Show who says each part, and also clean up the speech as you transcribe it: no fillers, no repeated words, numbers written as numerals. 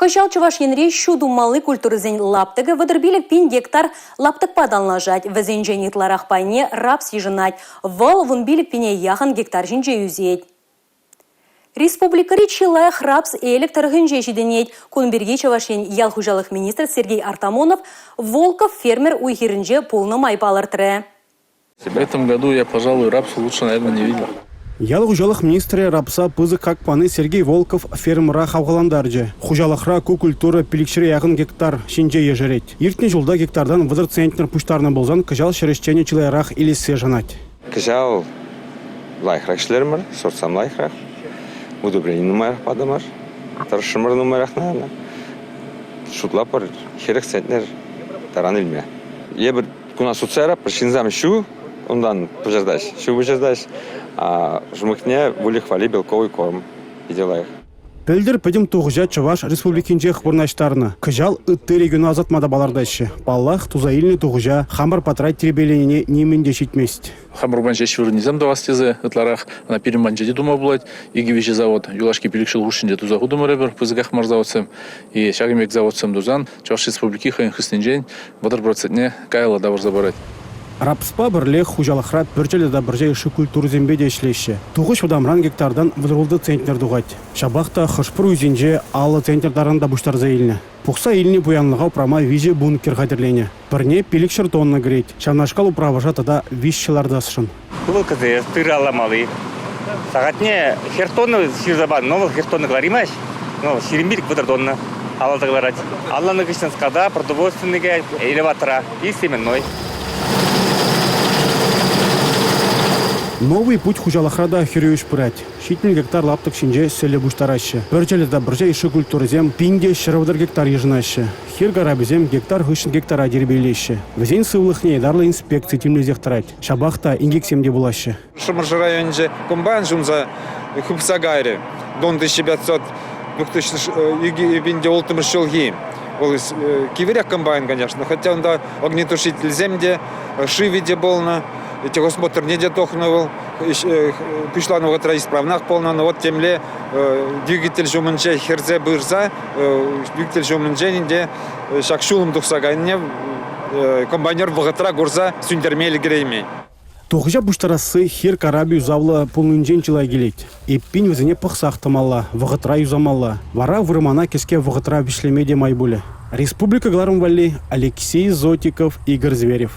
Speaker 1: Хышал чуваш енре шуду малы культурызен лаптыгы выдырбилек пин гектар лаптык паданлажать. Везен женитларах пайне рапс ежинать. Вал вун билек пине яхан гектар жинже юзеть. Республикари чилаях рапс электр гынже жиденеть. Кунберге чувашен ял хужалых министр Сергей Артамонов Волков фермер уйхиринже полно майпалыртыры.
Speaker 2: В этом году я, пожалуй, рапс лучше, наверное, не видел.
Speaker 3: Ял хужалық министрі рапса пызы какпаны Сергей Волков фермера хавғаландаржы. Хужалықра культура пилікшірі яғын гектар шинже ежерет. Ертіне жылда гектардан вызыр центнер пуштарны болзан кыжал шерещене чилайрақ илесе жанат.
Speaker 4: Кыжал лайхрак шлермер, сорсам лайхрак. Удобрение номерах падамар. Таршымыр номерах, наверное. Шутлапар, херек центнер таран илме. Ебір куна суцера, пришинзам шу, ондан пожардаш, шу пожардаш. А жмыкне вули хвали белковый корм и дела их.
Speaker 3: Пөлдір пөдім туғыжа Чуваш республикинже хвырнаштарны. Кыжал үтті региону азатмада балардайшы. Баллах тузаилны туғыжа хамыр патрай теребеленіне неменде шитмест.
Speaker 2: Хамыр банча швырнизам давастезе, ытларах на пирим банчаде дума булать, игивище завод, юлашки пиликшил гушинде тузаху думаребер, пызыгах марзаводцем, и шагимек заводцем дузан, Чуваш республики хайын хыстинжен, вадар процентне кайла давар забарать.
Speaker 3: Рапспа бірле хужалықра бірчелі да бірже іші культуры зембеде ішлеші. Туғыш вадамран гектардан вызырылды центнер дуғать. Шабақта хышпыр үзенже алы центрдарын да бұштар заиліне. Пұқса иліне бұянлыға ұпрама визе бункер қадірлене. Бірне пелікшір тонны грейт. Шамнашқал ұправажа тада визшыларды асышын.
Speaker 5: Бұл кізі тыры аламалы. Сағатне хертонны сирзабан, новый хертонны ғларимаш. Сиримбирк бұдыр тонны алады ғларать. Алланы кішін скада, продовольственныға, элеватора и семенной.
Speaker 3: Новый путь хужалахрада хирюш пырать. Шитмил гектар лаптык шинже селе буштараще. Бірчелі да бірже іші культурызем пинде шыравдар гектар ежынаще. Хир гарабызем гектар хышын гектара дербейлеще. Везен сывлыхне дарлы инспекции тимлезех тарать. Шабахта ингексемде булаще.
Speaker 6: Шымыржы районже комбайн жумза хупса гайры. Дон 1500 2000 олтымыш жылги. Ол киверяк комбайн, конечно. Хотя он да огнетушитель земде, шивиде болно. Техосмотр не детохнул, пришла на вот исправнах полно, но вот темле двигатель жуманче херзе бырза, двигатель жуманче где шакшулым тухсагайне комбайнер вагатра гурза сюндермели грейми.
Speaker 3: Тоғжа буштарасы хер караби юзавла полнынжен чилай келет. Эппин візіне пықсақтымалла, вағытра юзамалла. Вара вырмана кеске вағытра вишлемеде майбуле. Республика Гларым Валли, Алексей Зотиков, Игорь Зверев.